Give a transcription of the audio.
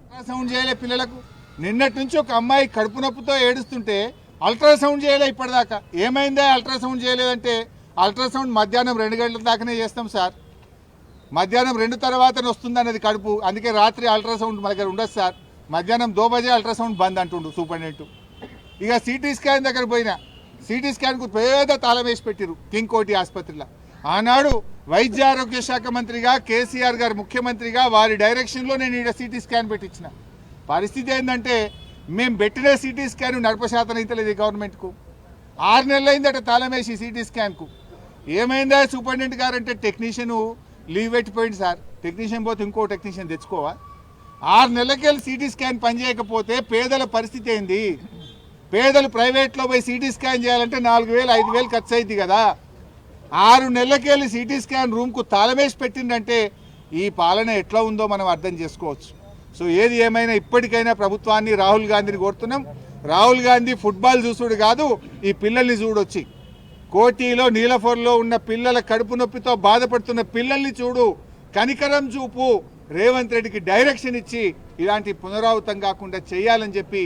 Ultrasound చేయలే పిల్లలకు. నిన్నటి నుంచి ఒక అమ్మాయి కడుపు నొప్పితో ఏడుస్తుంటే అల్ట్రాసౌండ్ చేయలే ఇప్పటిదాకా. ఏమైందా అల్ట్రాసౌండ్ చేయలేదంటే, అల్ట్రాసౌండ్ మధ్యాహ్నం 2 గంటల దాకానే చేస్తాం సార్, మధ్యాహ్నం 2 తర్వాతనే వస్తుంది అన్నది కడుపు, అందుకే రాత్రి అల్ట్రాసౌండ్ మన దగ్గర ఉండదు సార్. మధ్యాహ్నం 2 బజే అల్ట్రాసౌండ్ బంద్ అంటుండు సూపరింటెండెంట్. ఇక సిటీ స్కాన్ దగ్గర పోయినా, సిటీ స్కాన్కు పేద తాళం వేసి పెట్టిరు కింగ్ కోటి ఆసుపత్రిలో. ఆనాడు వైద్య ఆరోగ్య శాఖ మంత్రిగా కేసీఆర్ గారు ముఖ్యమంత్రిగా వారి డైరెక్షన్లో నేను ఇక్కడ సిటీ స్కాన్ పెట్టించిన. పరిస్థితి ఏంటంటే, మేము పెట్టిన సిటీ స్కాన్ నడపశాతం అయితే లేదు గవర్నమెంట్కు. 6 నెలలు అయిందట తాళం వేసి సిటీ స్కాన్కు. ఏమైందా సూపరింటెండెంట్ గారు అంటే, టెక్నీషియన్ లీవ్ పెట్టిపోయింది సార్, టెక్నీషియన్ పోతే ఇంకో టెక్నీషియన్ తెచ్చుకోవా? 6 నెలలకెళ్ళి సిటీ స్కాన్ పనిచేయకపోతే పేదల పరిస్థితి ఏంది? పేదలు ప్రైవేట్లో పోయి సిటీ స్కాన్ చేయాలంటే 4,000 5,000 ఖర్చు అయింది కదా. 6 నెలలకెళ్ళి సిటీ స్కాన్ రూమ్కు తాళమేసి పెట్టిందంటే ఈ పాలన ఎట్లా ఉందో మనం అర్థం చేసుకోవచ్చు. సో ఏది ఏమైనా ఇప్పటికైనా ప్రభుత్వాన్ని, రాహుల్ గాంధీని కోరుతున్నాం, రాహుల్ గాంధీ ఫుట్బాల్ చూసుడు కాదు, ఈ పిల్లల్ని చూడొచ్చి కోటిలో నీలఫోర్లో ఉన్న పిల్లల కడుపు నొప్పితో బాధపడుతున్న పిల్లల్ని చూడు, కనికరం చూపు, రేవంత్ రెడ్డికి డైరెక్షన్ ఇచ్చి ఇలాంటి పునరావృతం కాకుండా చేయాలని చెప్పి